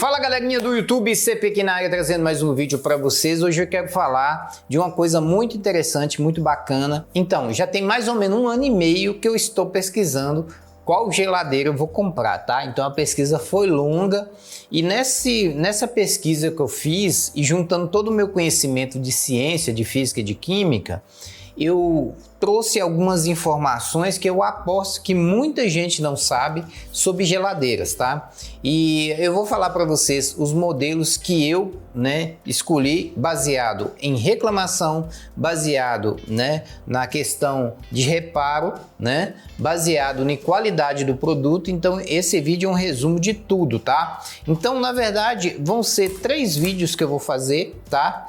Fala galerinha do YouTube, CP aqui na área trazendo mais um vídeo para vocês. Hoje eu quero falar de uma coisa muito interessante, muito bacana. Então, já tem mais ou menos 1 ano e meio que eu estou pesquisando qual geladeira eu vou comprar, tá? Então a pesquisa foi longa e nessa pesquisa que eu fiz e juntando todo o meu conhecimento de ciência, de física e de química, eu trouxe algumas informações que eu aposto que muita gente não sabe sobre geladeiras, tá? E eu vou falar para vocês os modelos que eu, escolhi baseado em reclamação, baseado, na questão de reparo, baseado em qualidade do produto. Então esse vídeo é um resumo de tudo, tá? Então na verdade vão ser 3 vídeos que eu vou fazer, tá?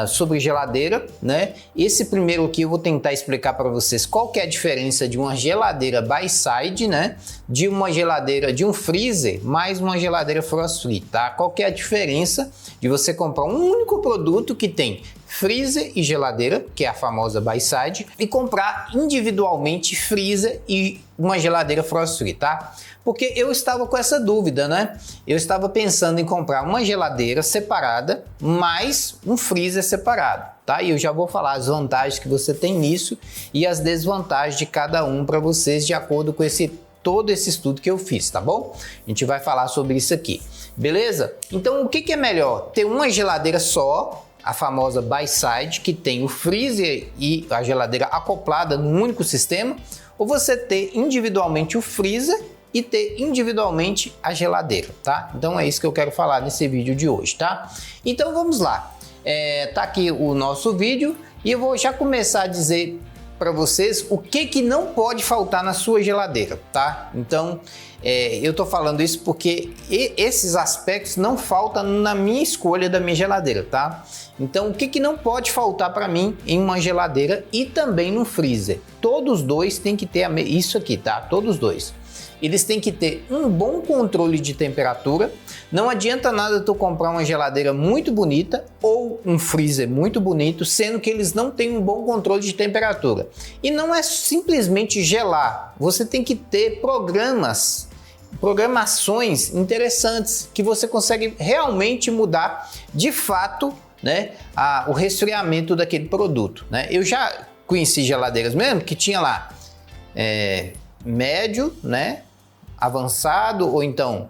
Sobre geladeira, Esse primeiro aqui eu vou tentar explicar para vocês qual que é a diferença de uma geladeira by side, de uma geladeira, de um freezer mais uma geladeira frost free, tá? Qual que é a diferença de você comprar um único produto que tem freezer e geladeira, que é a famosa by side, e comprar individualmente freezer e uma geladeira frost free, tá? Porque eu estava com essa dúvida, Eu estava pensando em comprar uma geladeira separada mais um freezer separado, tá? E eu já vou falar as vantagens que você tem nisso e as desvantagens de cada um para vocês de acordo com todo esse estudo que eu fiz, tá bom? A gente vai falar sobre isso aqui, beleza? Então o que é melhor? Ter uma geladeira só, a famosa by side, que tem o freezer e a geladeira acoplada num único sistema, ou você ter individualmente o freezer e ter individualmente a geladeira, tá? Então é isso que eu quero falar nesse vídeo de hoje, tá? Então vamos lá, tá aqui o nosso vídeo e eu vou já começar a dizer para vocês o que não pode faltar na sua geladeira, tá? Então eu tô falando isso porque esses aspectos não faltam na minha escolha da minha geladeira, tá? Então o que não pode faltar para mim em uma geladeira e também no freezer? Todos dois têm que ter isso aqui, tá? Todos dois. Eles têm que ter um bom controle de temperatura. Não adianta nada tu comprar uma geladeira muito bonita ou um freezer muito bonito, sendo que eles não têm um bom controle de temperatura. E não é simplesmente gelar. Você tem que ter programações interessantes que você consegue realmente mudar de fato, o resfriamento daquele produto, Eu já conheci geladeiras mesmo que tinha lá médio, avançado, ou então,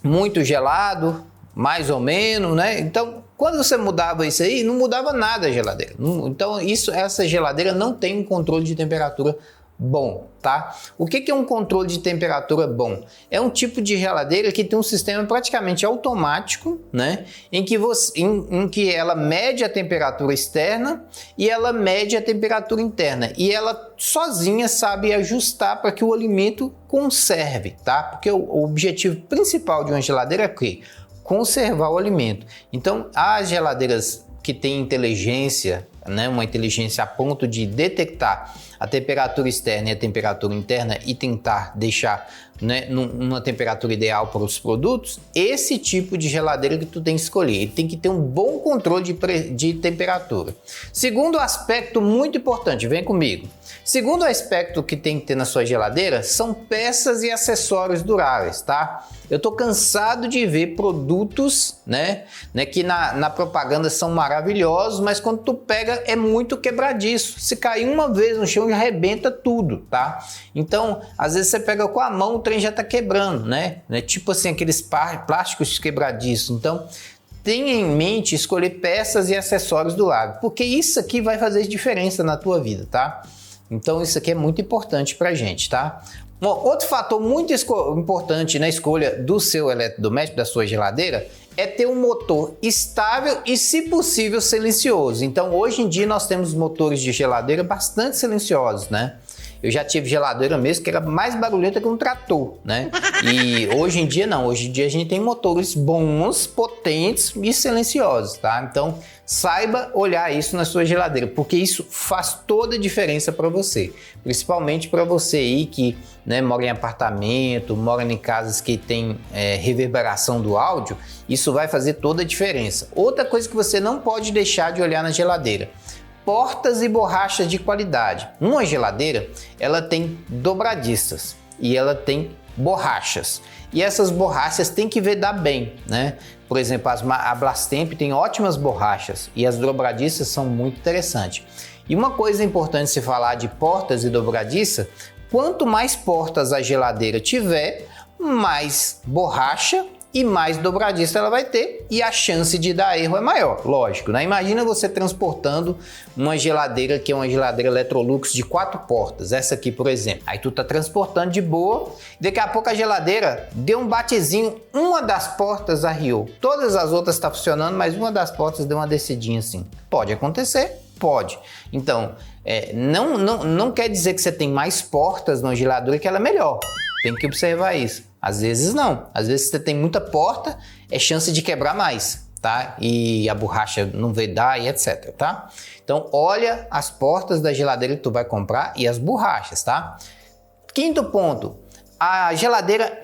muito gelado, mais ou menos, Então, quando você mudava isso aí, não mudava nada a geladeira. Então, essa geladeira não tem um controle de temperatura bom, tá? O que é um controle de temperatura bom? É um tipo de geladeira que tem um sistema praticamente automático, em que ela mede a temperatura externa e ela mede a temperatura interna e ela sozinha sabe ajustar para que o alimento conserve, tá? Porque o objetivo principal de uma geladeira é que conservar o alimento. Então, as geladeiras que têm inteligência, uma inteligência a ponto de detectar a temperatura externa e a temperatura interna e tentar deixar numa temperatura ideal para os produtos, esse tipo de geladeira que tu tem que escolher. Ele tem que ter um bom controle de temperatura. Segundo aspecto muito importante, vem comigo. Segundo aspecto que tem que ter na sua geladeira são peças e acessórios duráveis, tá? Eu tô cansado de ver produtos, que na propaganda são maravilhosos, mas quando tu pega é muito quebradiço. Se cair uma vez no chão já arrebenta tudo, tá? Então, às vezes você pega com a mão, o trem já tá quebrando, Tipo assim, aqueles plásticos quebradiços. Então, tenha em mente escolher peças e acessórios duráveis, porque isso aqui vai fazer diferença na tua vida, tá? Então isso aqui é muito importante pra gente, tá? Outro fator muito importante na escolha do seu eletrodoméstico, da sua geladeira, é ter um motor estável e, se possível, silencioso. Então hoje em dia nós temos motores de geladeira bastante silenciosos, Eu já tive geladeira mesmo que era mais barulhenta que um trator, E hoje em dia não, hoje em dia a gente tem motores bons, potentes e silenciosos, tá? Então saiba olhar isso na sua geladeira, porque isso faz toda a diferença para você. Principalmente para você aí que mora em apartamento, mora em casas que tem reverberação do áudio, isso vai fazer toda a diferença. Outra coisa que você não pode deixar de olhar na geladeira: portas e borrachas de qualidade. Uma geladeira, ela tem dobradiças e ela tem borrachas. E essas borrachas tem que vedar bem, né? Por exemplo, a Brastemp tem ótimas borrachas e as dobradiças são muito interessantes. E uma coisa importante se falar de portas e dobradiça, quanto mais portas a geladeira tiver, mais borracha e mais dobradiça ela vai ter e a chance de dar erro é maior, lógico, né? Imagina você transportando uma geladeira que é uma geladeira Electrolux de 4 portas, essa aqui, por exemplo. Aí tu tá transportando de boa, daqui a pouco a geladeira deu um batezinho, uma das portas arriou. Todas as outras tá funcionando, mas uma das portas deu uma descidinha assim. Pode acontecer? Pode. Então, não quer dizer que você tem mais portas na geladeira que ela é melhor. Tem que observar isso. Às vezes não. Às vezes você tem muita porta, é chance de quebrar mais, tá? E a borracha não vedar e etc, tá? Então, olha as portas da geladeira que tu vai comprar e as borrachas, tá? Quinto ponto. A geladeira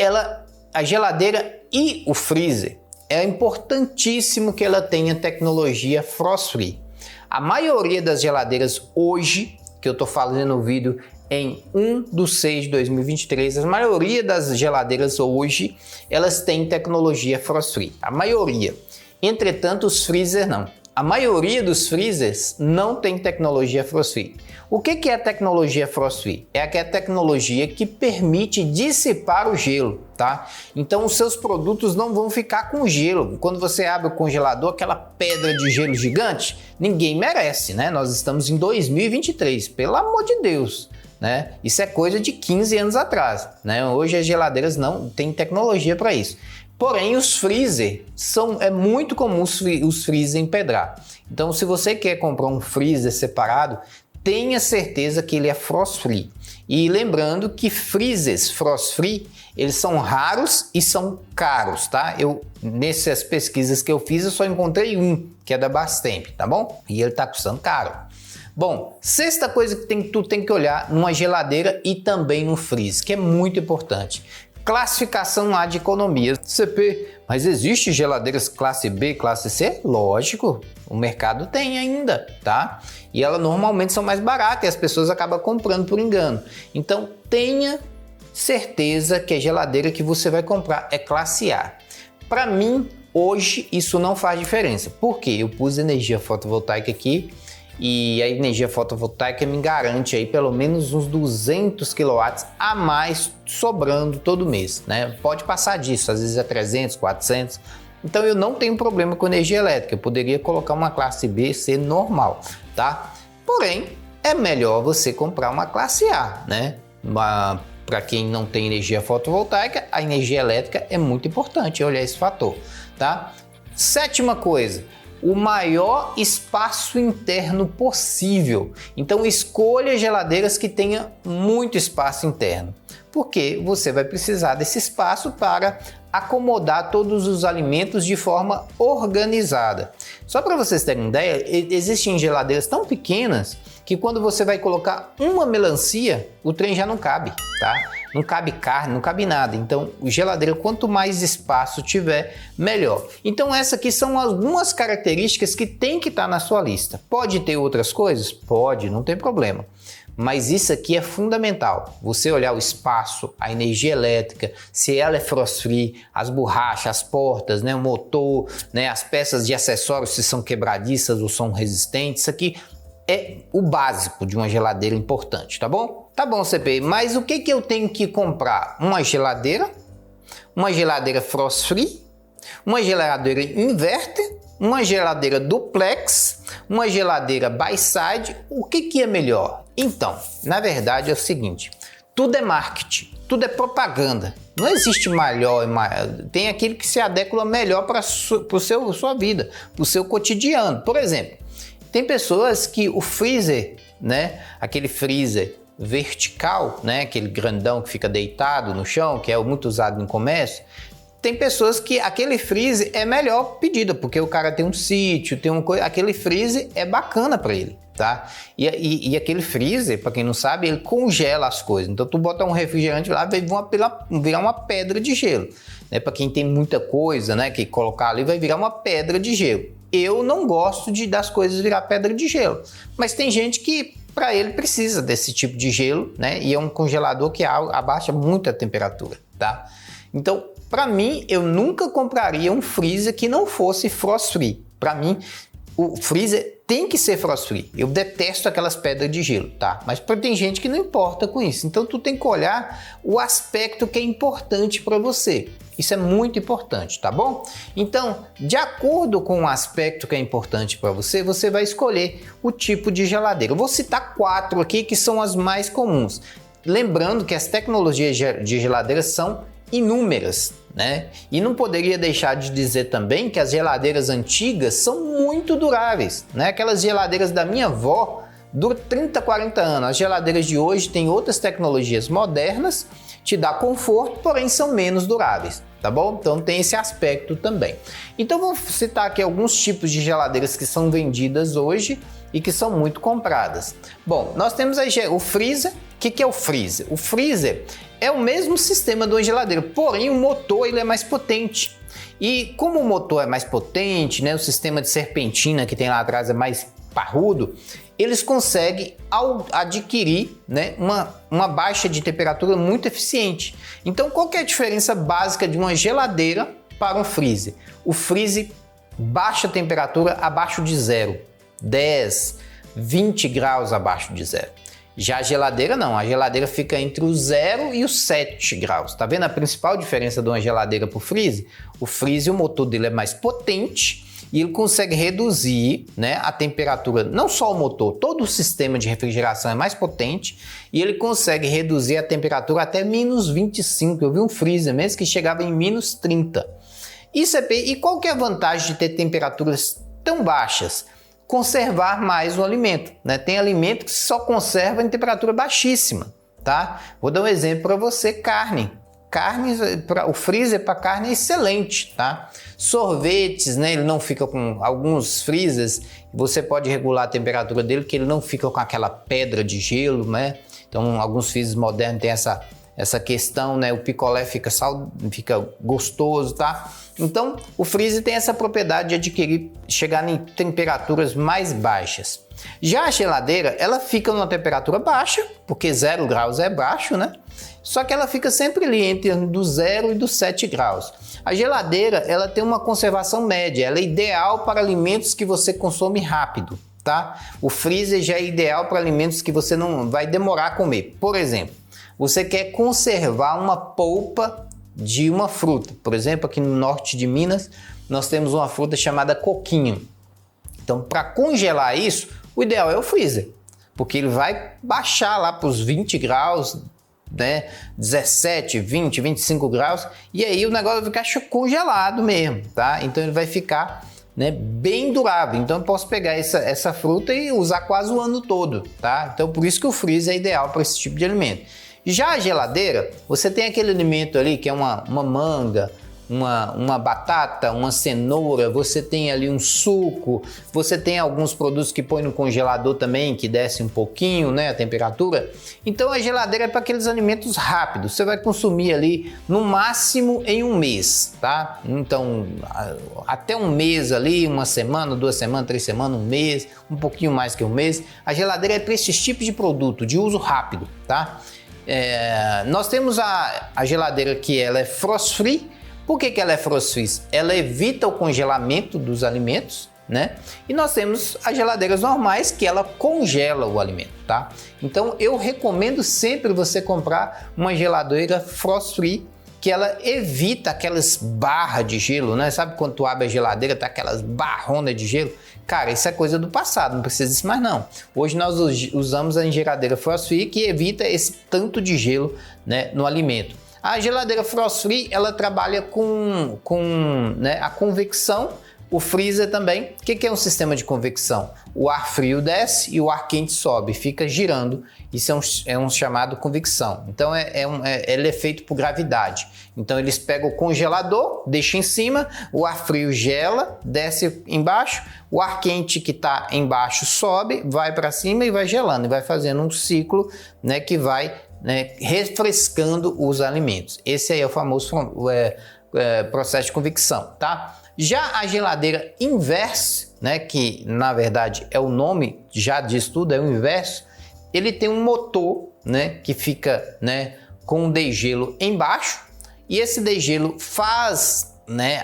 e o freezer, é importantíssimo que ela tenha tecnologia frost free. A maioria das geladeiras hoje, que eu tô falando no vídeo em 1/6/2023, a maioria das geladeiras hoje, elas têm tecnologia frost free. A maioria. Entretanto, os freezers não. A maioria dos freezers não tem tecnologia frost free. O que é a tecnologia frost free? É aquela tecnologia que permite dissipar o gelo, tá? Então os seus produtos não vão ficar com gelo. Quando você abre o congelador, aquela pedra de gelo gigante, ninguém merece, né? Nós estamos em 2023, pelo amor de Deus, né? Isso é coisa de 15 anos atrás, né? Hoje as geladeiras não têm tecnologia para isso. Porém, os freezer é muito comum os freezer empedrar. Então, se você quer comprar um freezer separado, tenha certeza que ele é frost free. E lembrando que freezers frost free, eles são raros e são caros, tá? Nessas pesquisas que eu fiz, eu só encontrei um, que é da Brastemp, tá bom? E ele tá custando caro. Bom, sexta coisa que tu tem que olhar numa geladeira e também no freezer, que é muito importante. Classificação A de economia. CP, mas existe geladeiras classe B, classe C? Lógico, o mercado tem ainda, tá? E elas normalmente são mais baratas e as pessoas acabam comprando por engano. Então tenha certeza que a geladeira que você vai comprar é classe A. Para mim, hoje isso não faz diferença. Por quê? Eu pus energia fotovoltaica aqui e a energia fotovoltaica me garante aí pelo menos uns 200 kW a mais sobrando todo mês, né? Pode passar disso, às vezes é 300, 400. Então eu não tenho problema com energia elétrica, eu poderia colocar uma classe B, C normal, tá? Porém, é melhor você comprar uma classe A, né? Para quem não tem energia fotovoltaica, a energia elétrica é muito importante olhar esse fator, tá? Sétima coisa, o maior espaço interno possível. Então escolha geladeiras que tenham muito espaço interno, porque você vai precisar desse espaço para acomodar todos os alimentos de forma organizada. Só para vocês terem ideia, existem geladeiras tão pequenas que quando você vai colocar uma melancia, o trem já não cabe, tá? Não cabe carne, não cabe nada. Então, geladeira, quanto mais espaço tiver, melhor. Então, essas aqui são algumas características que tem que estar na sua lista. Pode ter outras coisas? Pode, não tem problema. Mas isso aqui é fundamental. Você olhar o espaço, a energia elétrica, se ela é frost free, as borrachas, as portas, né, o motor, né, as peças de acessórios, se são quebradiças ou são resistentes. Isso aqui é o básico de uma geladeira importante, tá bom? Tá bom, CP, mas o que eu tenho que comprar? Uma geladeira frost free, uma geladeira inverter, uma geladeira duplex, uma geladeira by-side. O que é melhor? Então, na verdade é o seguinte, tudo é marketing, tudo é propaganda. Não existe melhor e maior. Tem aquele que se adequa melhor para sua vida, para o seu cotidiano. Por exemplo, tem pessoas que o freezer, né, aquele freezer vertical, né, aquele grandão que fica deitado no chão, que é muito usado no comércio, tem pessoas que aquele freezer é melhor pedida, porque o cara tem um sítio, tem uma coisa, aquele freezer é bacana para ele, tá? E aquele freezer, para quem não sabe, ele congela as coisas. Então tu bota um refrigerante lá, vai virar uma pedra de gelo, né? Para quem tem muita coisa, né, que colocar ali, vai virar uma pedra de gelo. Eu não gosto das coisas virar pedra de gelo, mas tem gente que para ele precisa desse tipo de gelo, né? E é um congelador que abaixa muito a temperatura, tá? Então, para mim, eu nunca compraria um freezer que não fosse frost free. Para mim, o freezer tem que ser frost free. Eu detesto aquelas pedras de gelo, tá? Mas tem gente que não importa com isso. Então, tu tem que olhar o aspecto que é importante para você. Isso é muito importante, tá bom? Então, de acordo com o aspecto que é importante para você, você vai escolher o tipo de geladeira. Eu vou citar 4 aqui que são as mais comuns. Lembrando que as tecnologias de geladeira são inúmeras, né? E não poderia deixar de dizer também que as geladeiras antigas são muito duráveis, né? Aquelas geladeiras da minha avó duram 30, 40 anos. As geladeiras de hoje têm outras tecnologias modernas, te dá conforto, porém são menos duráveis, tá bom? Então tem esse aspecto também. Então vou citar aqui alguns tipos de geladeiras que são vendidas hoje e que são muito compradas. Bom, nós temos aí o freezer. O que é o freezer? O freezer é o mesmo sistema de uma geladeira, porém o motor ele é mais potente. E como o motor é mais potente, né, o sistema de serpentina que tem lá atrás é mais parrudo, eles conseguem adquirir, né, uma baixa de temperatura muito eficiente. Então qual que é a diferença básica de uma geladeira para um freezer? O freezer baixa a temperatura abaixo de zero, 10, 20 graus abaixo de zero. Já a geladeira não, a geladeira fica entre o 0 e os 7 graus. Tá vendo a principal diferença de uma geladeira para o freezer? O freezer, o motor dele é mais potente e ele consegue reduzir, né, a temperatura, não só o motor, todo o sistema de refrigeração é mais potente e ele consegue reduzir a temperatura até menos 25. Eu vi um freezer mesmo que chegava em menos 30. E qual que é a vantagem de ter temperaturas tão baixas? Conservar mais o alimento, né? Tem alimento que só conserva em temperatura baixíssima, tá? Vou dar um exemplo para você, carne. O freezer para carne é excelente, tá? Sorvetes, né? Ele não fica com alguns freezers, você pode regular a temperatura dele, que ele não fica com aquela pedra de gelo, né? Então, alguns freezers modernos têm essa questão, né? O picolé fica gostoso, tá? Então, o freezer tem essa propriedade de chegar em temperaturas mais baixas. Já a geladeira, ela fica numa temperatura baixa, porque 0 graus é baixo, né? Só que ela fica sempre ali entre do 0 e dos 7 graus. A geladeira, ela tem uma conservação média, ela é ideal para alimentos que você consome rápido, tá? O freezer já é ideal para alimentos que você não vai demorar a comer. Por exemplo, você quer conservar uma polpa de uma fruta. Por exemplo, aqui no norte de Minas, nós temos uma fruta chamada coquinho. Então, para congelar isso, o ideal é o freezer, porque ele vai baixar lá para os 20 graus, né? 17, 20, 25 graus, e aí o negócio vai ficar congelado mesmo, tá? Então ele vai ficar, né, bem durável. Então eu posso pegar essa fruta e usar quase o ano todo, tá? Então por isso que o freezer é ideal para esse tipo de alimento. Já a geladeira, você tem aquele alimento ali que é uma manga, uma batata, uma cenoura, você tem ali um suco, você tem alguns produtos que põe no congelador também, que desce um pouquinho, né, a temperatura. Então a geladeira é para aqueles alimentos rápidos, você vai consumir ali no máximo em um mês, tá? Então até um mês ali, uma semana, 2 semanas, 3 semanas, um mês, um pouquinho mais que um mês. A geladeira é para esses tipos de produto, de uso rápido, tá? Nós temos a geladeira que ela é frost free. Por que ela é frost free? Ela evita o congelamento dos alimentos, né? E nós temos as geladeiras normais que ela congela o alimento, tá? Então eu recomendo sempre você comprar uma geladeira frost free, que ela evita aquelas barras de gelo, né? Sabe quando tu abre a geladeira, tá aquelas barronas de gelo? Cara, isso é coisa do passado, não precisa disso mais não. Hoje nós usamos a geladeira frost free que evita esse tanto de gelo, né, no alimento. A geladeira frost free, ela trabalha com né, a convecção, o freezer também. O que é um sistema de convecção? O ar frio desce e o ar quente sobe, fica girando. Isso é um chamado convecção. Então ele é feito por gravidade. Então eles pegam o congelador, deixam em cima, o ar frio gela, desce embaixo, o ar quente que está embaixo sobe, vai para cima e vai gelando, e vai fazendo um ciclo, né, que vai, né, refrescando os alimentos. Esse aí é o famoso processo de convecção, tá? Já a geladeira inversa, né, que na verdade é o nome, já diz tudo, é o inverso, ele tem um motor, né, que fica, né, com um degelo embaixo, e esse degelo faz, né,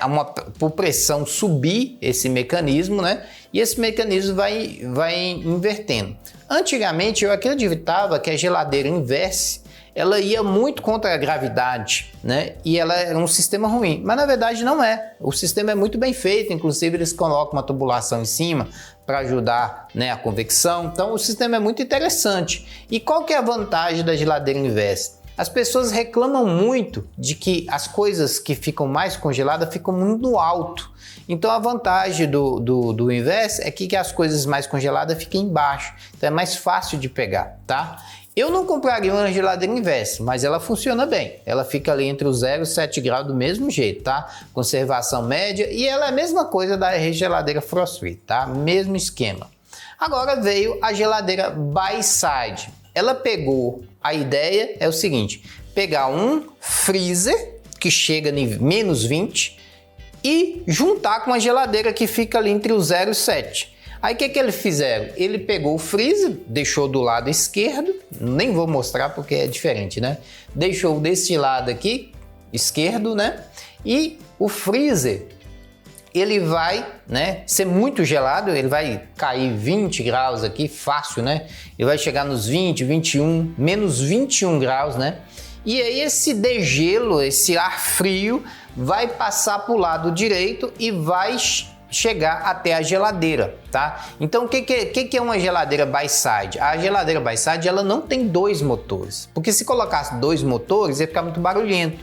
por pressão subir esse mecanismo, né, e esse mecanismo vai invertendo. Antigamente eu acreditava que a geladeira inverse ela ia muito contra a gravidade, né? E ela era um sistema ruim, mas na verdade não é. O sistema é muito bem feito, inclusive eles colocam uma tubulação em cima para ajudar, né, a convecção. Então o sistema é muito interessante. E qual que é a vantagem da geladeira inversa? As pessoas reclamam muito de que as coisas que ficam mais congeladas ficam muito no alto. Então a vantagem do inverso é que as coisas mais congeladas fiquem embaixo. Então é mais fácil de pegar, tá? Eu não compraria uma geladeira inversa, mas ela funciona bem. Ela fica ali entre o 0 e 7 graus do mesmo jeito, tá? Conservação média, e ela é a mesma coisa da geladeira Frost Free, tá? Mesmo esquema. Agora veio a geladeira By-Side. Ela pegou, a ideia é o seguinte, pegar um freezer que chega em menos 20 e juntar com a geladeira que fica ali entre o 0 e 7. Aí o que eles fizeram? Ele pegou o freezer, deixou do lado esquerdo, nem vou mostrar porque é diferente, né? Deixou desse lado aqui, esquerdo, né? E o freezer, ele vai, né, ser muito gelado, ele vai cair 20 graus aqui, fácil, né? Ele vai chegar nos 20, 21, menos 21 graus, né? E aí esse degelo, esse ar frio, vai passar para o lado direito e vai chegar até a geladeira, tá? Então o que é uma geladeira By-Side? A geladeira By-Side ela não tem dois motores, porque se colocasse dois motores ia ficar muito barulhento.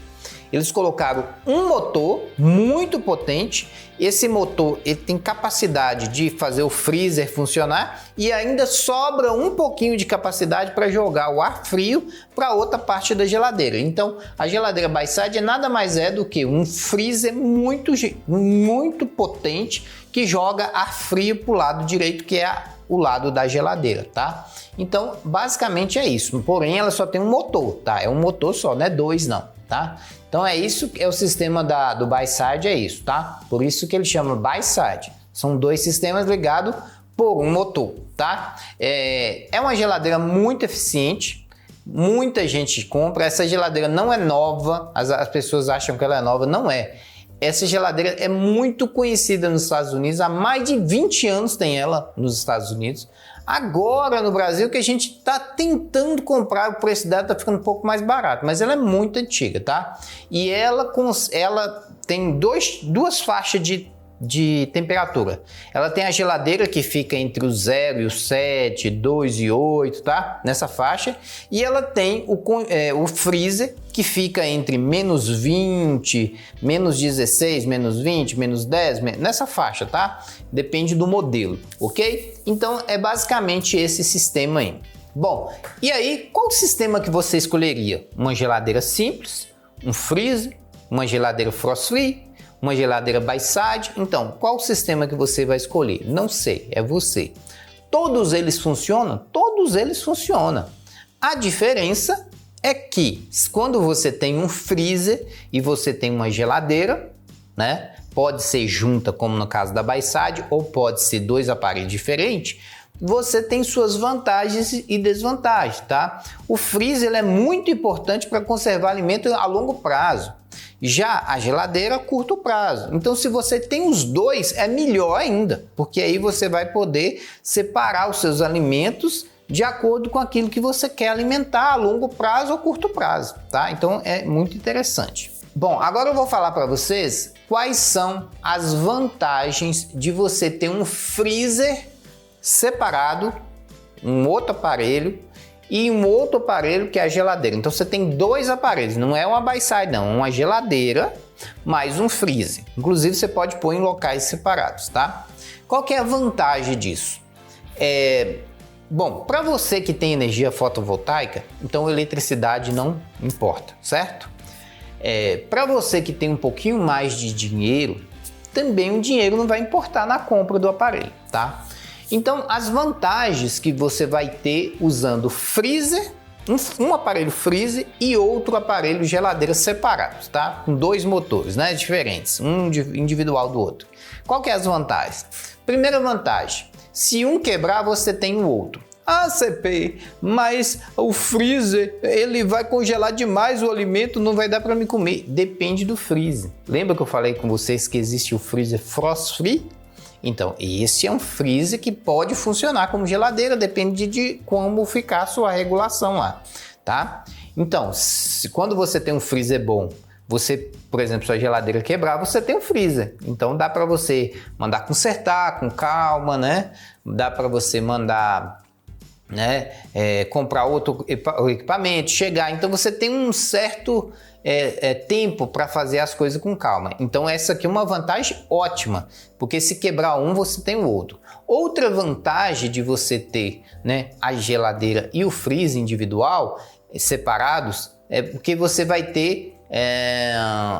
Eles colocaram um motor muito potente. Esse motor ele tem capacidade de fazer o freezer funcionar e ainda sobra um pouquinho de capacidade para jogar o ar frio para outra parte da geladeira. Então a geladeira By-Side nada mais é do que um freezer muito potente que joga ar frio para o lado direito, que é o lado da geladeira, tá? Então basicamente é isso. Porém ela só tem um motor, tá? É um motor só, não é dois não, tá? Então é isso, é o sistema do By-Side, é isso, tá? Por isso que ele chama By-Side. São dois sistemas ligados por um motor, tá? É uma geladeira muito eficiente, muita gente compra. Essa geladeira não é nova, as pessoas acham que ela é nova, não é. Essa geladeira é muito conhecida nos Estados Unidos, há mais de 20 anos tem ela nos Estados Unidos. Agora no Brasil que a gente está tentando comprar, o preço dela está ficando um pouco mais barato, mas ela é muito antiga, tá? E ela tem duas faixas de temperatura. Ela tem a geladeira que fica entre o 0 e o 7, 2 e 8, tá? Nessa faixa. E ela tem o freezer que fica entre menos 20, menos 16, menos 20, menos 10, nessa faixa, tá? Depende do modelo, ok? Então é basicamente esse sistema aí. Bom, e aí qual sistema que você escolheria? Uma geladeira simples, um freezer, uma geladeira Frost Free, uma geladeira By-Side? Então, qual o sistema que você vai escolher? Não sei, é você. Todos eles funcionam? Todos eles funcionam. A diferença é que quando você tem um freezer e você tem uma geladeira, né? Pode ser junta, como no caso da By-Side, ou pode ser dois aparelhos diferentes. Você tem suas vantagens e desvantagens, tá? O freezer é muito importante para conservar alimento a longo prazo. Já a geladeira a curto prazo. Então se você tem os dois é melhor ainda, porque aí você vai poder separar os seus alimentos de acordo com aquilo que você quer alimentar a longo prazo ou curto prazo, tá? Então é muito interessante. Bom, agora eu vou falar para vocês quais são as vantagens de você ter um freezer separado, um outro aparelho e um outro aparelho que é a geladeira. Então você tem dois aparelhos, não é uma By-Side não, uma geladeira mais um freezer. Inclusive você pode pôr em locais separados, tá? Qual que é a vantagem disso? Bom, para você que tem energia fotovoltaica, então eletricidade não importa, certo? Para você que tem um pouquinho mais de dinheiro, também o dinheiro não vai importar na compra do aparelho, tá? Então, as vantagens que você vai ter usando freezer, um aparelho freezer e outro aparelho geladeira separados, tá? Com dois motores, né? Diferentes, um individual do outro. Qual que é as vantagens? Primeira vantagem, se um quebrar, você tem o outro. Ah, CP, mas o freezer, ele vai congelar demais o alimento, não vai dar para me comer. Depende do freezer. Lembra que eu falei com vocês que existe o freezer frost free? Então, esse é um freezer que pode funcionar como geladeira, depende de como ficar a sua regulação lá, tá? Então, quando você tem um freezer bom, você, por exemplo, sua geladeira quebrar, você tem um freezer. Então, dá para você mandar consertar com calma, né? Dá para você mandar, né, comprar outro equipamento, chegar. Então, você tem um certo tempo para fazer as coisas com calma. Então, essa aqui é uma vantagem ótima, porque se quebrar um, você tem o outro. Outra vantagem de você ter, né, a geladeira e o freezer individual separados é porque você vai ter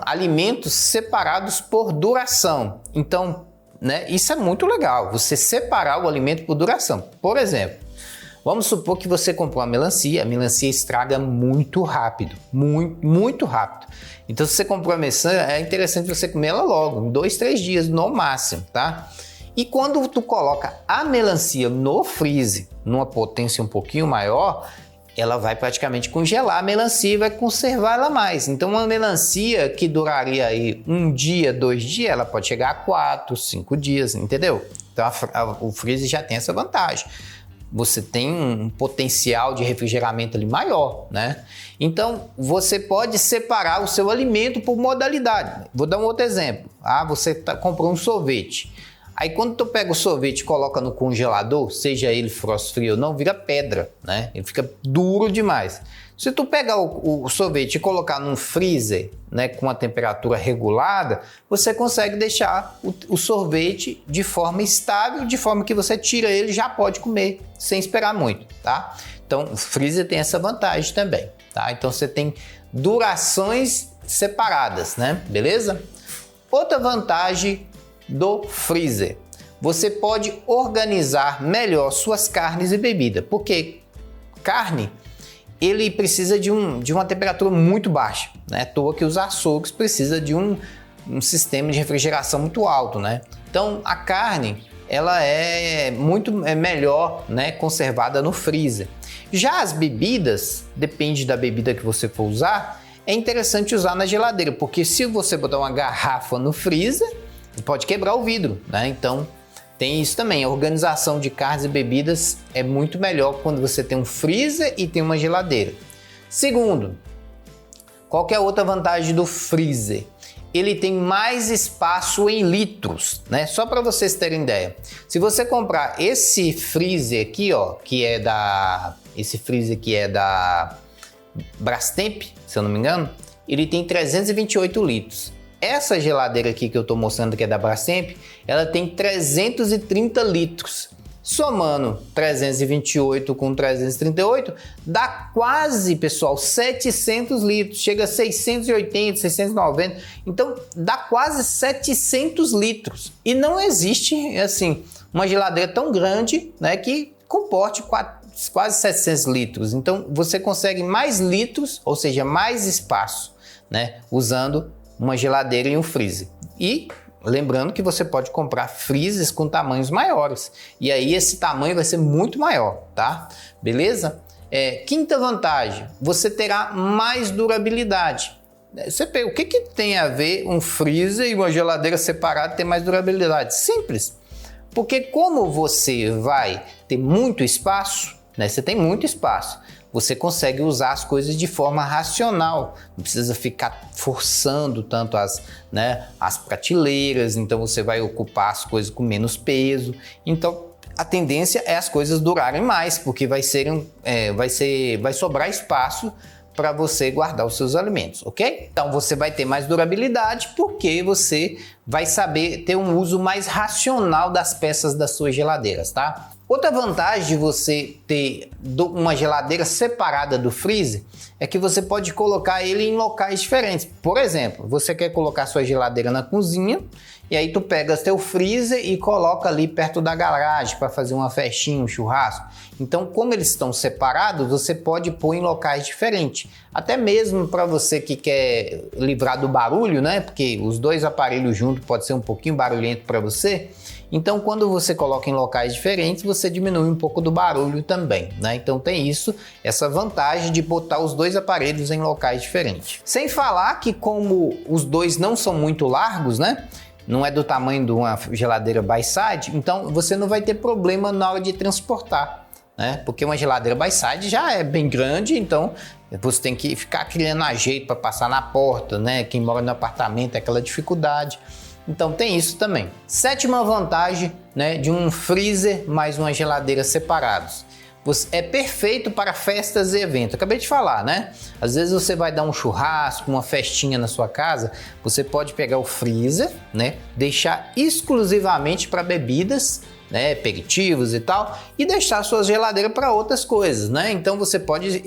alimentos separados por duração. Então, né, isso é muito legal, você separar o alimento por duração. Por exemplo, vamos supor que você comprou uma melancia, a melancia estraga muito rápido, muito rápido. Então, se você comprou a maçã, é interessante você comer ela logo, em 2, 3 dias no máximo, tá? E quando tu coloca a melancia no freezer, numa potência um pouquinho maior, ela vai praticamente congelar a melancia e vai conservar ela mais. Então, uma melancia que duraria aí 1 dia, 2 dias, ela pode chegar a 4, 5 dias, entendeu? Então, o freezer já tem essa vantagem. Você tem um potencial de refrigeramento ali maior, né? Então, você pode separar o seu alimento por modalidade. Vou dar um outro exemplo. Você comprou um sorvete. Aí quando tu pega o sorvete e coloca no congelador, seja ele frost free ou não, vira pedra, né? Ele fica duro demais. Se tu pegar o sorvete e colocar num freezer, né, com a temperatura regulada, você consegue deixar o sorvete de forma estável, de forma que você tira ele e já pode comer, sem esperar muito, tá? Então, o freezer tem essa vantagem também, tá? Então, você tem durações separadas, né? Beleza? Outra vantagem do freezer: você pode organizar melhor suas carnes e bebidas, porque carne, ele precisa de uma temperatura muito baixa, né? À toa que os açougues precisam de um sistema de refrigeração muito alto, né? Então, a carne, ela é muito melhor, né, conservada no freezer. Já as bebidas, depende da bebida que você for usar, é interessante usar na geladeira, porque se você botar uma garrafa no freezer, pode quebrar o vidro, né? Então, tem isso também. A organização de carnes e bebidas é muito melhor quando você tem um freezer e tem uma geladeira. Segundo, qual que é a outra vantagem do freezer? Ele tem mais espaço em litros, né? Só para vocês terem ideia. Se você comprar esse freezer aqui, ó, esse freezer que é da Brastemp, se eu não me engano, ele tem 328 litros. Essa geladeira aqui que eu estou mostrando, que é da Brastemp, ela tem 330 litros. Somando 328 com 338, dá quase, pessoal, 700 litros. Chega a 680, 690. Então, dá quase 700 litros. E não existe, assim, uma geladeira tão grande, né, que comporte quase 700 litros. Então, você consegue mais litros, ou seja, mais espaço, né, usando uma geladeira e um freezer. E lembrando que você pode comprar freezers com tamanhos maiores. E aí esse tamanho vai ser muito maior, tá? Beleza? Quinta vantagem, você terá mais durabilidade. O que tem a ver um freezer e uma geladeira separada ter mais durabilidade? Simples. Porque como você vai ter muito espaço, né? Você tem muito espaço. Você consegue usar as coisas de forma racional, não precisa ficar forçando tanto as prateleiras, então você vai ocupar as coisas com menos peso. Então a tendência é as coisas durarem mais, porque vai sobrar espaço para você guardar os seus alimentos, ok? Então você vai ter mais durabilidade porque você vai saber ter um uso mais racional das peças das suas geladeiras, tá? Outra vantagem de você ter uma geladeira separada do freezer é que você pode colocar ele em locais diferentes. Por exemplo, você quer colocar sua geladeira na cozinha e aí tu pega seu freezer e coloca ali perto da garagem para fazer uma festinha, um churrasco. Então, como eles estão separados, você pode pôr em locais diferentes. Até mesmo para você que quer livrar do barulho, né? Porque os dois aparelhos juntos pode ser um pouquinho barulhento para você. Então, quando você coloca em locais diferentes, você diminui um pouco do barulho também, né? Então tem isso, essa vantagem de botar os dois aparelhos em locais diferentes. Sem falar que como os dois não são muito largos, né? Não é do tamanho de uma geladeira by-side, então você não vai ter problema na hora de transportar, né? Porque uma geladeira by-side já é bem grande, então você tem que ficar criando ajeito para passar na porta, né? Quem mora no apartamento é aquela dificuldade. Então tem isso também. Sétima vantagem, né, de um freezer mais uma geladeira separados. É perfeito para festas e eventos. Acabei de falar, né? Às vezes você vai dar um churrasco, uma festinha na sua casa, você pode pegar o freezer, né? Deixar exclusivamente para bebidas, né? Aperitivos e tal, e deixar a sua geladeira para outras coisas, né? Então você pode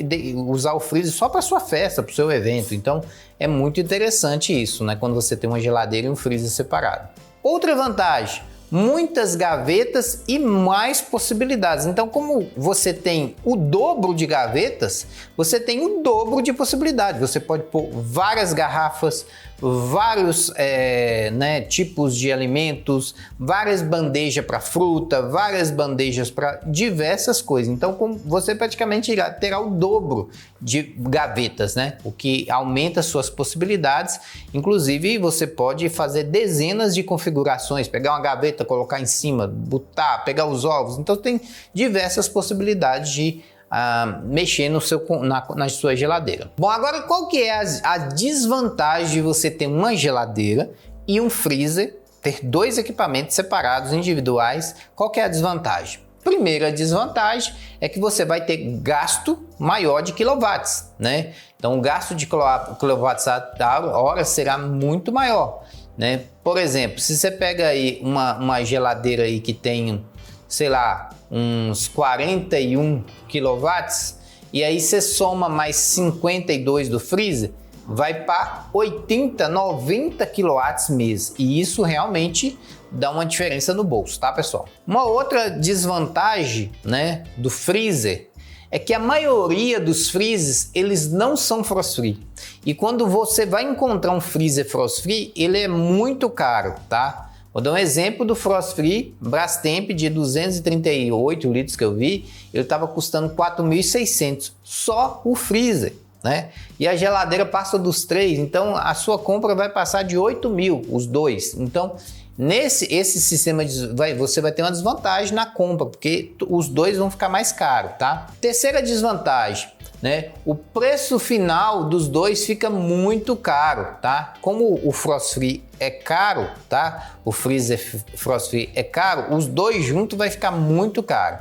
usar o freezer só para sua festa, para o seu evento. Então é muito interessante isso, né? Quando você tem uma geladeira e um freezer separado. Outra vantagem: muitas gavetas e mais possibilidades. Então, como você tem o dobro de gavetas, você tem o dobro de possibilidades. Você pode pôr várias garrafas, vários tipos de alimentos, várias bandejas para fruta, várias bandejas para diversas coisas. Então, você praticamente terá o dobro de gavetas, né? O que aumenta suas possibilidades. Inclusive, você pode fazer dezenas de configurações, pegar uma gaveta, colocar em cima, botar, pegar os ovos. Então, tem diversas possibilidades de mexer na sua geladeira. Bom, agora qual que é a desvantagem de você ter uma geladeira e um freezer, ter dois equipamentos separados, individuais? Qual que é a desvantagem? Primeira desvantagem é que você vai ter gasto maior de quilowatts, né? Então o gasto de quilowatts a hora será muito maior, né? Por exemplo, se você pega aí uma geladeira aí que tem, sei lá, uns 41 quilowatts, e aí você soma mais 52 do freezer, vai para 80, 90 quilowatts mês. E isso realmente dá uma diferença no bolso, tá, pessoal? Uma outra desvantagem, né, do freezer é que a maioria dos freezers, eles não são frost free. E quando você vai encontrar um freezer frost free, ele é muito caro, tá? Vou dar um exemplo do Frost Free Brastemp de 238 litros que eu vi, ele estava custando 4.600, só o freezer, né? E a geladeira passa dos 3, então a sua compra vai passar de 8.000, os dois. Então, esse sistema você vai ter uma desvantagem na compra, porque os dois vão ficar mais caros, tá? Terceira desvantagem, né? O preço final dos dois fica muito caro, tá? Como o Frost Free é caro, tá? O freezer Frost Free é caro, os dois juntos vai ficar muito caro.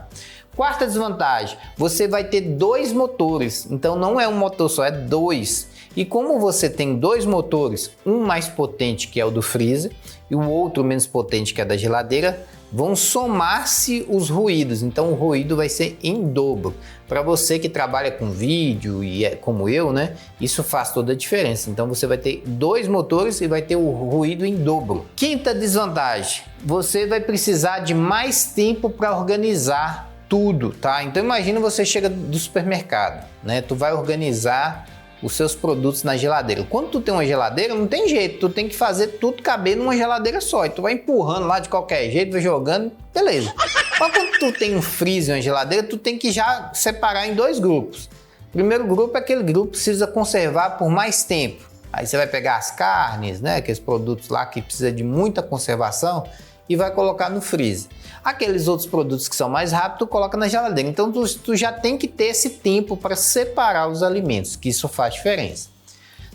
Quarta desvantagem, você vai ter dois motores, então não é um motor só, é dois. E como você tem dois motores, um mais potente que é o do freezer e o outro menos potente que é da geladeira, vão somar-se os ruídos, então o ruído vai ser em dobro. Para você que trabalha com vídeo e é como eu, né? Isso faz toda a diferença. Então você vai ter dois motores e vai ter o ruído em dobro. Quinta desvantagem, você vai precisar de mais tempo para organizar tudo, tá? Então imagina você chega do supermercado, né? Tu vai organizar os seus produtos na geladeira. Quando tu tem uma geladeira, não tem jeito, tu tem que fazer tudo caber numa geladeira só. E tu vai empurrando lá de qualquer jeito, vai jogando, beleza. Mas quando tu tem um freezer e uma geladeira, tu tem que já separar em dois grupos. O primeiro grupo é aquele grupo que precisa conservar por mais tempo. Aí você vai pegar as carnes, né, aqueles produtos lá que precisa de muita conservação, e vai colocar no freezer. Aqueles outros produtos que são mais rápidos, tu coloca na geladeira. Então tu já tem que ter esse tempo para separar os alimentos, que isso faz diferença.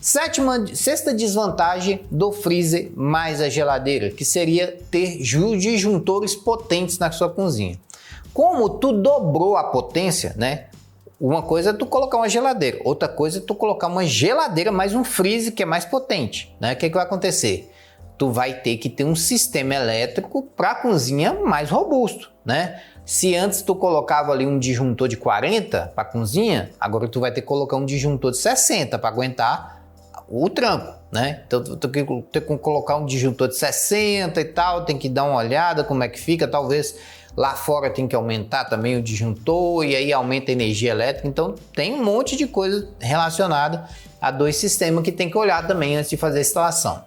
Sexta desvantagem do freezer mais a geladeira, que seria ter disjuntores potentes na sua cozinha. Como tu dobrou a potência, né? Uma coisa é tu colocar uma geladeira, outra coisa é tu colocar uma geladeira mais um freezer que é mais potente, né? O que vai acontecer? Tu vai ter que ter um sistema elétrico para a cozinha mais robusto, né? Se antes tu colocava ali um disjuntor de 40 para a cozinha, agora tu vai ter que colocar um disjuntor de 60 para aguentar o tranco, né? Então tu tem que colocar um disjuntor de 60 e tal, tem que dar uma olhada como é que fica, talvez lá fora tem que aumentar também o disjuntor e aí aumenta a energia elétrica, então tem um monte de coisa relacionada a dois sistemas que tem que olhar também antes de fazer a instalação.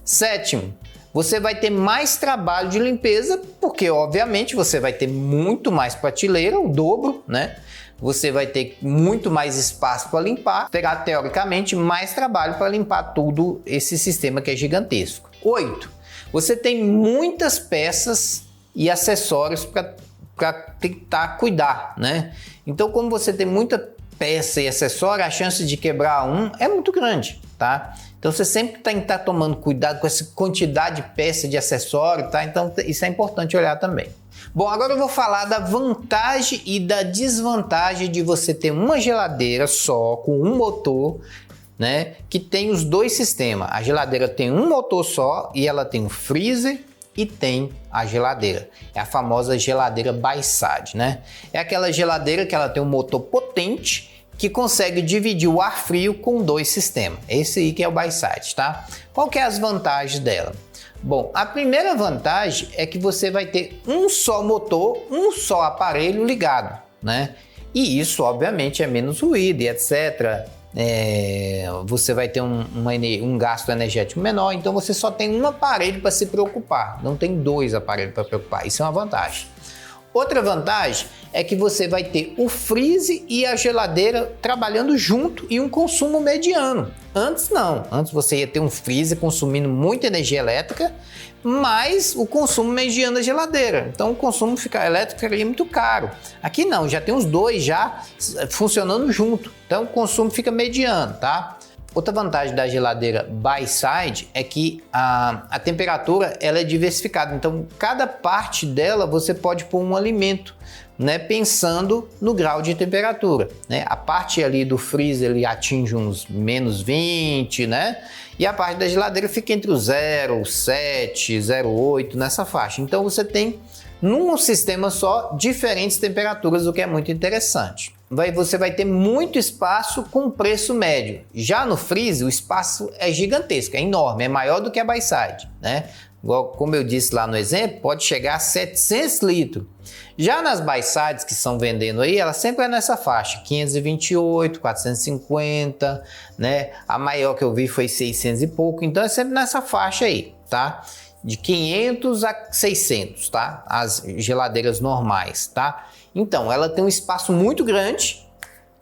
Sétimo, você vai ter mais trabalho de limpeza, porque obviamente você vai ter muito mais prateleira, o dobro, né? Você vai ter muito mais espaço para limpar, terá teoricamente mais trabalho para limpar tudo esse sistema que é gigantesco. 8. Você tem muitas peças e acessórios para tentar cuidar, né? Então, como você tem muita peça e acessório, a chance de quebrar um é muito grande, tá? Então você sempre tem que estar tomando cuidado com essa quantidade de peça de acessório, tá? Então isso é importante olhar também. Bom, agora eu vou falar da vantagem e da desvantagem de você ter uma geladeira só, com um motor, né? Que tem os dois sistemas. A geladeira tem um motor só e ela tem um freezer e tem a geladeira. É a famosa geladeira bi-side, né? É aquela geladeira que ela tem um motor potente que consegue dividir o ar frio com dois sistemas. Esse aí que é o bi-side, tá? Qual que é as vantagens dela? Bom, a primeira vantagem é que você vai ter um só motor, um só aparelho ligado, né? E isso, obviamente, é menos ruído e etc. Você vai ter um gasto energético menor, então você só tem um aparelho para se preocupar, não tem dois aparelhos para preocupar. Isso é uma vantagem. Outra vantagem é que você vai ter o freezer e a geladeira trabalhando junto e um consumo mediano. Antes não, antes você ia ter um freezer consumindo muita energia elétrica, mas o consumo mediano da geladeira. Então o consumo elétrico ficaria muito caro. Aqui não, já tem os dois já funcionando junto, então o consumo fica mediano, tá? Outra vantagem da geladeira bi-side é que a temperatura ela é diversificada, então cada parte dela você pode pôr um alimento, né, pensando no grau de temperatura, né? A parte ali do freezer ele atinge uns menos 20, né? E a parte da geladeira fica entre o 0, 7, 0,8 nessa faixa. Então você tem num sistema só diferentes temperaturas, o que é muito interessante. Você vai ter muito espaço com preço médio. Já no freezer, o espaço é gigantesco, é enorme, é maior do que a bi-side, né? Como eu disse lá no exemplo, pode chegar a 700 litros. Já nas bi-sides que estão vendendo aí, ela sempre é nessa faixa, 528, 450, né? A maior que eu vi foi 600 e pouco, então é sempre nessa faixa aí, tá? De 500 a 600, tá? As geladeiras normais, tá? Então, ela tem um espaço muito grande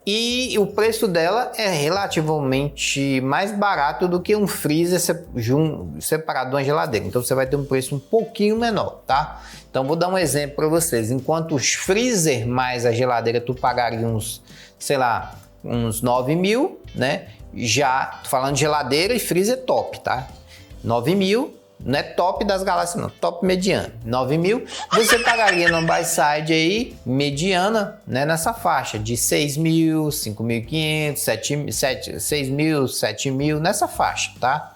e o preço dela é relativamente mais barato do que um freezer separado de uma geladeira. Então, você vai ter um preço um pouquinho menor, tá? Então, vou dar um exemplo para vocês. Enquanto os freezer mais a geladeira, tu pagaria uns, sei lá, uns 9 mil, né? Já, tô falando de geladeira e freezer top, tá? 9 mil. Não é top das galáxias, não, top mediano. 9 mil, você pagaria no bi-side aí, mediana, né, nessa faixa de 6 mil, 5.500, 6 mil, 7 mil, nessa faixa, tá?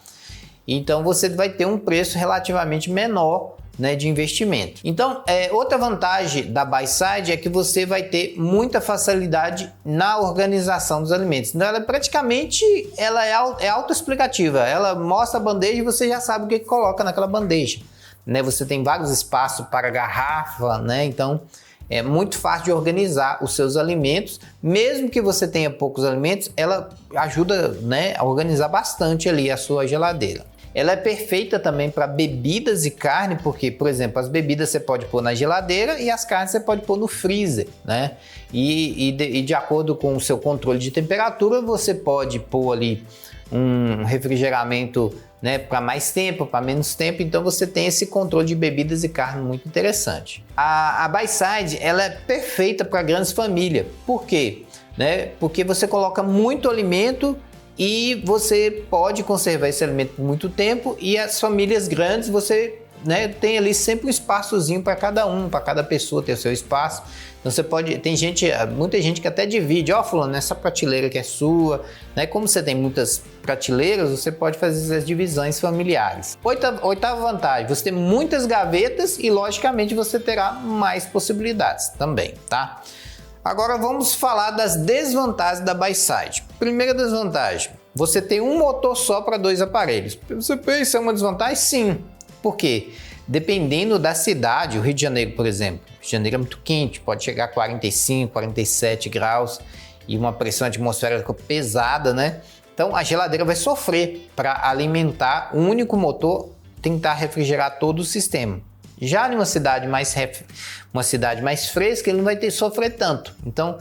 Então você vai ter um preço relativamente menor, né, de investimento. Então, outra vantagem da bi-side é que você vai ter muita facilidade na organização dos alimentos. Então, ela praticamente é autoexplicativa. Ela mostra a bandeja e você já sabe o que coloca naquela bandeja, né? Você tem vários espaços para garrafa, né? Então, é muito fácil de organizar os seus alimentos. Mesmo que você tenha poucos alimentos, ela ajuda, né, a organizar bastante ali a sua geladeira. Ela é perfeita também para bebidas e carne, porque, por exemplo, as bebidas você pode pôr na geladeira e as carnes você pode pôr no freezer, né? E de acordo com o seu controle de temperatura, você pode pôr ali um refrigeramento, né, para mais tempo, para menos tempo. Então você tem esse controle de bebidas e carne muito interessante. A bi-side, ela é perfeita para grandes famílias. Por quê? Né? Porque você coloca muito alimento e você pode conservar esse alimento por muito tempo, e as famílias grandes você, né, tem ali sempre um espaçozinho para cada pessoa ter o seu espaço. Então você pode, muita gente que até divide, fulano, essa prateleira que é sua, né? Como você tem muitas prateleiras, você pode fazer as divisões familiares. Oitava vantagem, você tem muitas gavetas e logicamente você terá mais possibilidades também, tá? Agora vamos falar das desvantagens da bi-side. Primeira desvantagem, você tem um motor só para dois aparelhos. Você pensa, é uma desvantagem? Sim. Por quê? Dependendo da cidade, o Rio de Janeiro, por exemplo, o Rio de Janeiro é muito quente, pode chegar a 45, 47 graus e uma pressão atmosférica pesada, né? Então a geladeira vai sofrer para alimentar um único motor tentar refrigerar todo o sistema. Já em uma cidade mais fresca, ele não vai sofrer tanto. Então,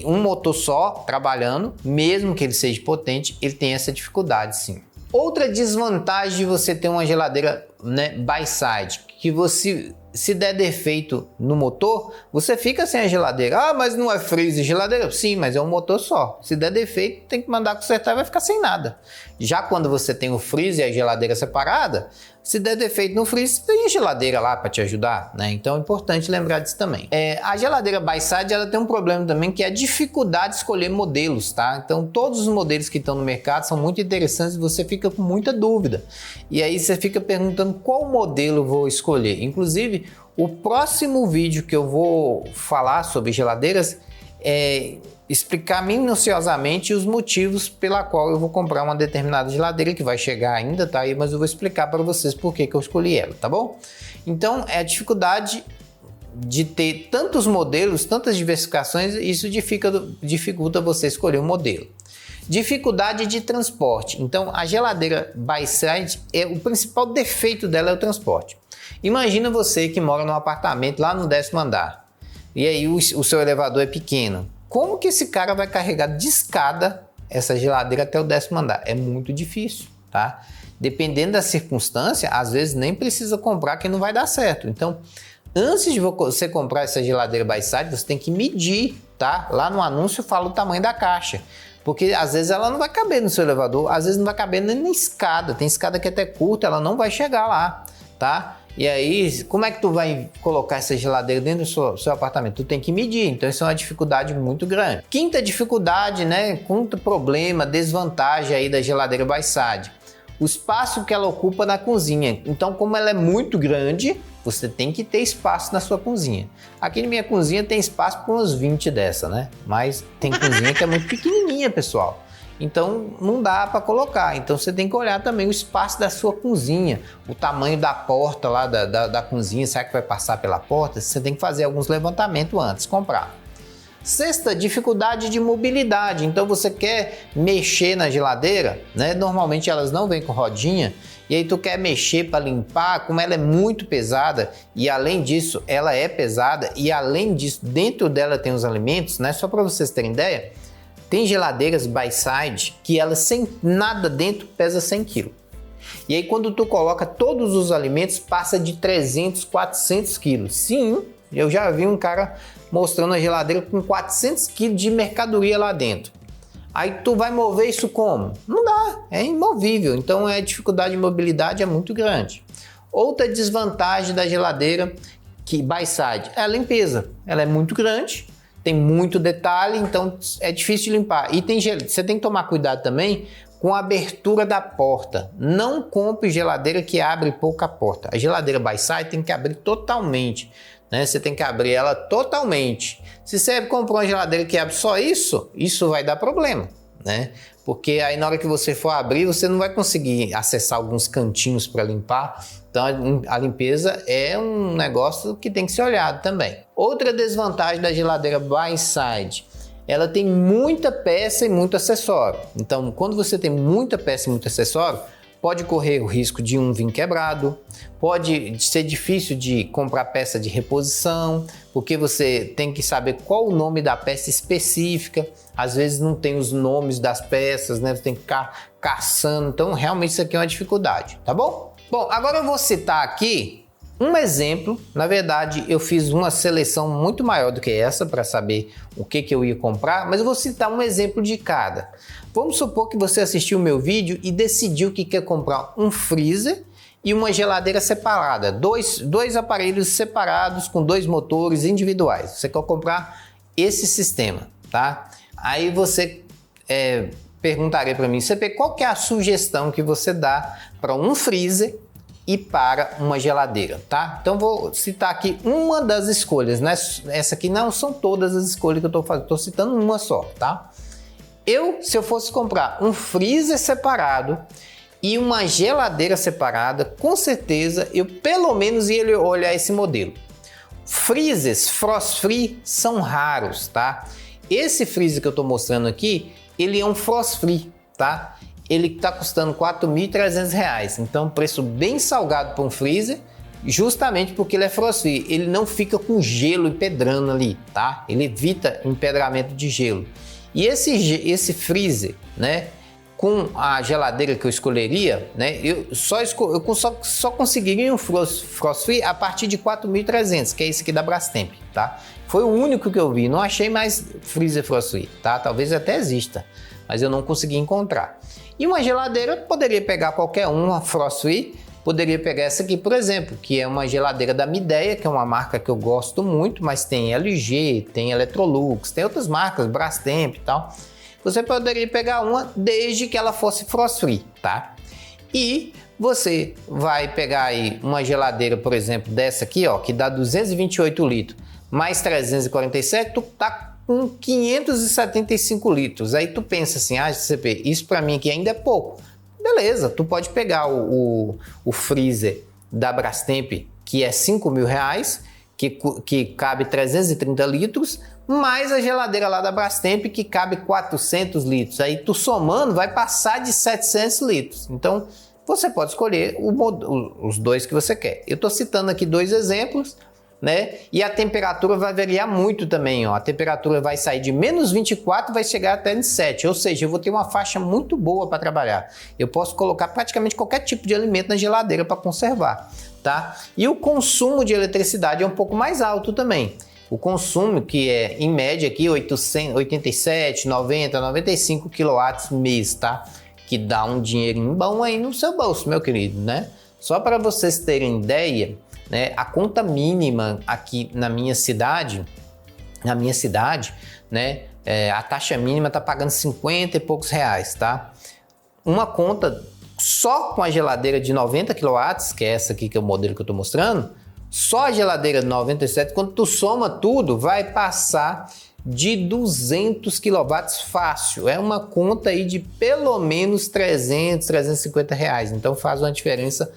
um motor só trabalhando, mesmo que ele seja potente, ele tem essa dificuldade sim. Outra desvantagem de você ter uma geladeira, né, by-side, que você, se der defeito no motor, você fica sem a geladeira. Ah, mas não é freezer geladeira? Sim, mas é um motor só. Se der defeito, tem que mandar consertar e vai ficar sem nada. Já quando você tem o freezer e a geladeira separada, se der defeito no freezer, tem a geladeira lá para te ajudar, né? Então é importante lembrar disso também. A geladeira by-side, ela tem um problema também, que é a dificuldade de escolher modelos, tá? Então todos os modelos que estão no mercado são muito interessantes e você fica com muita dúvida. E aí você fica perguntando qual modelo eu vou escolher. Inclusive, o próximo vídeo que eu vou falar sobre geladeiras é explicar minuciosamente os motivos pela qual eu vou comprar uma determinada geladeira, que vai chegar ainda, tá aí, mas eu vou explicar para vocês por que eu escolhi ela, tá bom? Então, é a dificuldade de ter tantos modelos, tantas diversificações, isso dificulta você escolher um modelo. Dificuldade de transporte. Então, a geladeira by-side, o principal defeito dela é o transporte. Imagina você que mora num apartamento lá no 10º andar, e aí o seu elevador é pequeno. Como que esse cara vai carregar de escada essa geladeira até o 10º andar? É muito difícil, tá? Dependendo da circunstância, às vezes nem precisa comprar, que não vai dar certo. Então, antes de você comprar essa geladeira by-side, você tem que medir, tá? Lá no anúncio fala o tamanho da caixa, porque às vezes ela não vai caber no seu elevador, às vezes não vai caber nem na escada. Tem escada que é até curta, ela não vai chegar lá, tá? E aí, como é que tu vai colocar essa geladeira dentro do seu apartamento? Tu tem que medir, então isso é uma dificuldade muito grande. Quinta dificuldade, né? Quinto problema, desvantagem aí da geladeira by-side. O espaço que ela ocupa na cozinha. Então, como ela é muito grande, você tem que ter espaço na sua cozinha. Aqui na minha cozinha tem espaço para uns 20 dessa, né? Mas tem cozinha que é muito pequenininha, pessoal. Então não dá para colocar, então você tem que olhar também o espaço da sua cozinha, o tamanho da porta lá da cozinha, será que vai passar pela porta? Você tem que fazer alguns levantamentos antes de comprar. Sexta, dificuldade de mobilidade. Então você quer mexer na geladeira, né? Normalmente elas não vêm com rodinha, e aí tu quer mexer para limpar, como ela é muito pesada, e além disso ela é pesada, e além disso dentro dela tem os alimentos, né? Só para vocês terem ideia, tem geladeiras by-side que elas sem nada dentro pesa 100 kg. E aí quando tu coloca todos os alimentos passa de 300, 400 kg. Sim, eu já vi um cara mostrando a geladeira com 400 kg de mercadoria lá dentro. Aí tu vai mover isso como? Não dá, é imovível. Então a dificuldade de mobilidade é muito grande. Outra desvantagem da geladeira que by-side é a limpeza. Ela é muito grande, tem muito detalhe, então é difícil de limpar. E você tem que tomar cuidado também com a abertura da porta. Não compre geladeira que abre pouca porta. A geladeira by-side tem que abrir totalmente, né? Você tem que abrir ela totalmente. Se você comprar uma geladeira que abre só isso, isso vai dar problema, né? Porque aí na hora que você for abrir, você não vai conseguir acessar alguns cantinhos para limpar. Então a limpeza é um negócio que tem que ser olhado também. Outra desvantagem da geladeira by-side, ela tem muita peça e muito acessório. Então quando você tem muita peça e muito acessório, pode correr o risco de um vir quebrado, pode ser difícil de comprar peça de reposição, porque você tem que saber qual o nome da peça específica, às vezes não tem os nomes das peças, né? Você tem que ficar caçando, então realmente isso aqui é uma dificuldade, tá bom? Bom, agora eu vou citar aqui um exemplo. Na verdade, eu fiz uma seleção muito maior do que essa para saber o que eu ia comprar, mas eu vou citar um exemplo de cada. Vamos supor que você assistiu o meu vídeo e decidiu que quer comprar um freezer e uma geladeira separada, dois aparelhos separados com 2 motores individuais. Você quer comprar esse sistema, tá? Aí você perguntaria para mim, CP, qual que é a sugestão que você dá para um freezer e para uma geladeira, tá? Então vou citar aqui uma das escolhas, né? Essa aqui não são todas as escolhas que eu estou fazendo, estou citando uma só, tá? Se eu fosse comprar um freezer separado e uma geladeira separada, com certeza eu pelo menos ia olhar esse modelo. Freezers frost free são raros, tá? Esse freezer que eu estou mostrando aqui, ele é um frost free, tá? ele está custando R$ 4.300. Então, preço bem salgado para um freezer, justamente porque ele é frost free. Ele não fica com gelo empedrando ali, tá? Ele evita empedramento de gelo. E esse freezer, né, com a geladeira que eu escolheria, né, eu só conseguiria um frost free a partir de 4.300, que é esse aqui da Brastemp, tá? Foi o único que eu vi, não achei mais freezer frost free, tá? Talvez até exista, mas eu não consegui encontrar. E uma geladeira, poderia pegar qualquer uma frost free, poderia pegar essa aqui, por exemplo, que é uma geladeira da Midea, que é uma marca que eu gosto muito, mas tem LG, tem Electrolux, tem outras marcas, Brastemp e tal. Você poderia pegar uma desde que ela fosse frost free, tá? E você vai pegar aí uma geladeira, por exemplo, dessa aqui, ó, que dá 228 litros, mais 347, tu tá com 575 litros. Aí tu pensa assim, GCP, isso para mim aqui ainda é pouco. Beleza, tu pode pegar o freezer da Brastemp, que é R$5.000, que cabe 330 litros, mais a geladeira lá da Brastemp, que cabe 400 litros. Aí tu somando, vai passar de 700 litros. Então, você pode escolher os dois que você quer. Eu estou citando aqui dois exemplos, né? E a temperatura vai variar muito também, ó. A temperatura vai sair de menos 24 e vai chegar até 7, ou seja, eu vou ter uma faixa muito boa para trabalhar. Eu posso colocar praticamente qualquer tipo de alimento na geladeira para conservar, tá? E o consumo de eletricidade é um pouco mais alto também. O consumo, que é em média aqui 87, 90, 95 kW mês, tá? Que dá um dinheirinho bom aí no seu bolso, meu querido, né? Só para vocês terem ideia, né, a conta mínima aqui na minha cidade, né, a taxa mínima tá pagando 50 e poucos reais, tá? Uma conta só com a geladeira de 90 kW, que é essa aqui que é o modelo que eu tô mostrando, só a geladeira de 97, quando tu soma tudo, vai passar de 200 kW fácil. É uma conta aí de pelo menos 300, 350 reais. Então faz uma diferença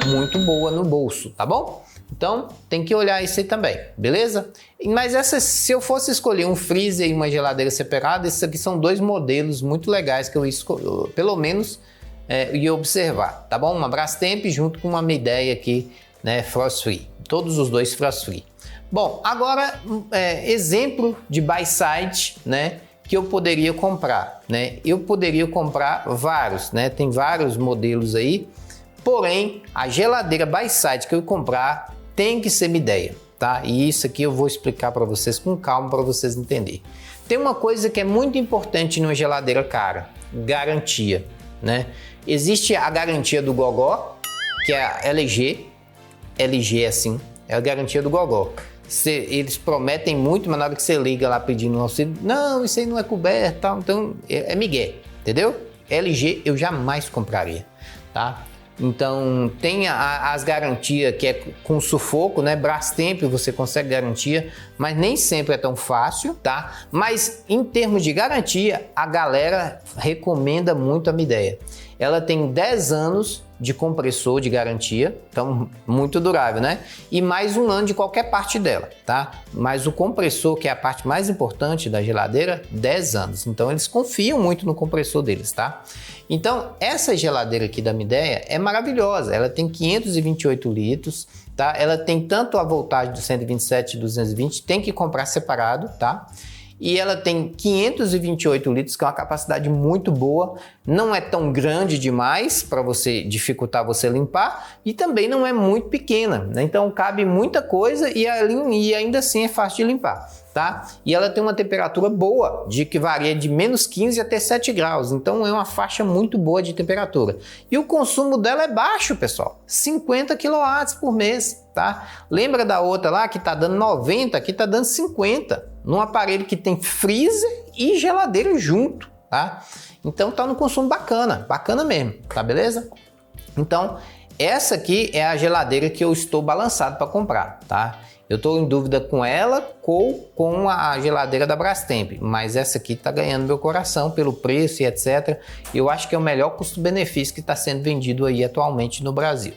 muito boa no bolso, tá bom? Então tem que olhar isso aí também, beleza? Mas se eu fosse escolher um freezer e uma geladeira separada, esses aqui são dois modelos muito legais que eu pelo menos ia observar, tá bom? Uma Brastemp junto com uma Midea aqui, né, frost free. Todos os dois frost free. Bom, agora exemplo de buy side, né, que eu poderia comprar, né? Eu poderia comprar vários, né? Tem vários modelos aí. Porém, a geladeira buy side que eu comprar tem que ser Midea, tá? E isso aqui eu vou explicar para vocês com calma para vocês entenderem. Tem uma coisa que é muito importante numa geladeira cara, garantia, né? Existe a garantia do Gogó, que é a LG. LG é assim, é a garantia do Gogó. Eles prometem muito, mas na hora que você liga lá pedindo um auxílio, não, isso aí não é coberto, tal, então é migué, entendeu? LG eu jamais compraria, tá? Então tem as garantias que é com sufoco, né? Brastemp você consegue garantia, mas nem sempre é tão fácil, tá? Mas em termos de garantia, a galera recomenda muito a Midea. Ela tem 10 anos de compressor de garantia, então muito durável, né? E mais um ano de qualquer parte dela, tá? Mas o compressor, que é a parte mais importante da geladeira, 10 anos. Então eles confiam muito no compressor deles, tá? Então essa geladeira aqui da Midea é maravilhosa. Ela tem 528 litros, tá? Ela tem tanto a voltagem do 127 e 220, tem que comprar separado, tá? E ela tem 528 litros, que é uma capacidade muito boa, não é tão grande demais para dificultar você limpar e também não é muito pequena, né? Então cabe muita coisa e ainda assim é fácil de limpar, tá? E ela tem uma temperatura boa, que varia de menos 15 até 7 graus, então é uma faixa muito boa de temperatura. E o consumo dela é baixo, pessoal, 50 kW por mês, tá? Lembra da outra lá que tá dando 90, aqui tá dando 50. Num aparelho que tem freezer e geladeira junto, tá? Então tá no consumo bacana, bacana mesmo, tá beleza? Então essa aqui é a geladeira que eu estou balançado para comprar, tá? Eu estou em dúvida com ela ou com a geladeira da Brastemp, mas essa aqui tá ganhando meu coração pelo preço e etc. Eu acho que é o melhor custo-benefício que está sendo vendido aí atualmente no Brasil.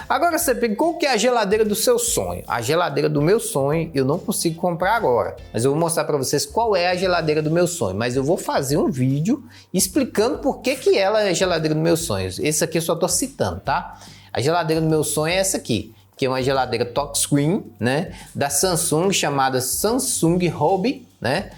Agora você pensa, qual que é a geladeira do seu sonho? A geladeira do meu sonho eu não consigo comprar agora, mas eu vou mostrar para vocês qual é a geladeira do meu sonho. Mas eu vou fazer um vídeo explicando por que ela é a geladeira do meu sonho. Esse aqui eu só estou citando, tá? A geladeira do meu sonho é essa aqui, que é uma geladeira touchscreen, né, da Samsung, chamada Samsung Hobby, né,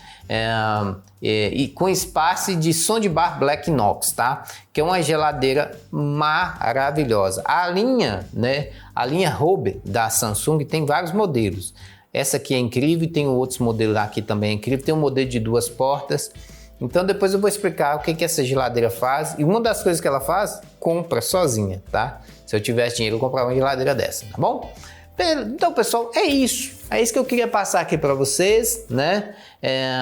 e com espaço de soundbar Black Inox, tá? Que é uma geladeira maravilhosa. A linha, né, a linha Hobby da Samsung tem vários modelos. Essa aqui é incrível, tem outros modelos aqui também é incrível. Tem um modelo de 2 portas. Então depois eu vou explicar o que essa geladeira faz. E uma das coisas que ela faz, compra sozinha, tá? Se eu tivesse dinheiro, eu comprava uma geladeira dessa, tá bom? Então, pessoal, é isso que eu queria passar aqui para vocês, né?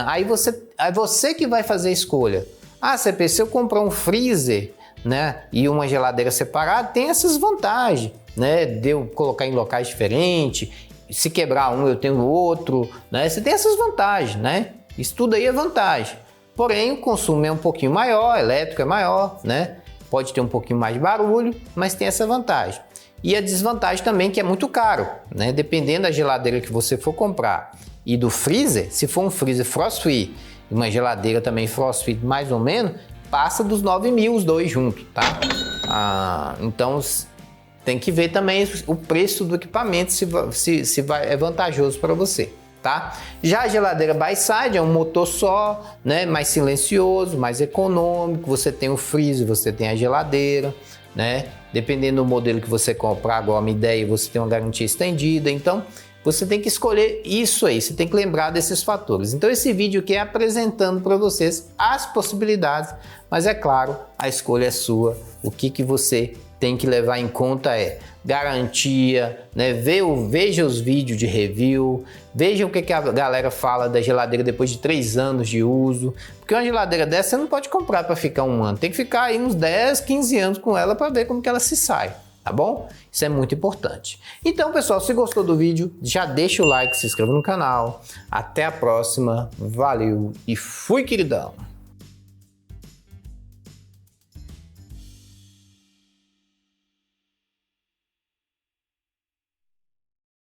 Aí você que vai fazer a escolha. Ah, CP, se eu comprar um freezer, né, e uma geladeira separada, tem essas vantagens, né? De eu colocar em locais diferentes. Se quebrar um, eu tenho outro, né? Você tem essas vantagens, né? Isso tudo aí é vantagem. Porém, o consumo é um pouquinho maior, elétrico é maior, né? Pode ter um pouquinho mais de barulho, mas tem essa vantagem. E a desvantagem também que é muito caro, né? Dependendo da geladeira que você for comprar e do freezer, se for um freezer frost free e uma geladeira também frost free mais ou menos, passa dos 9 mil os dois juntos, tá? Então tem que ver também o preço do equipamento, se é vantajoso para você. Tá? Já a geladeira by-side é um motor só, né? Mais silencioso, mais econômico. Você tem o freezer, você tem a geladeira, né? Dependendo do modelo que você comprar, agora uma ideia, você tem uma garantia estendida. Então você tem que escolher isso aí, você tem que lembrar desses fatores. Então esse vídeo aqui é apresentando para vocês as possibilidades, mas é claro, a escolha é sua. O que você tem que levar em conta é garantia, né? Veja os vídeos de review, veja o que a galera fala da geladeira depois de 3 anos de uso, porque uma geladeira dessa você não pode comprar para ficar 1 ano, tem que ficar aí uns 10, 15 anos com ela para ver como que ela se sai, tá bom? Isso é muito importante. Então, pessoal, se gostou do vídeo, já deixa o like, se inscreva no canal. Até a próxima, valeu e fui, queridão!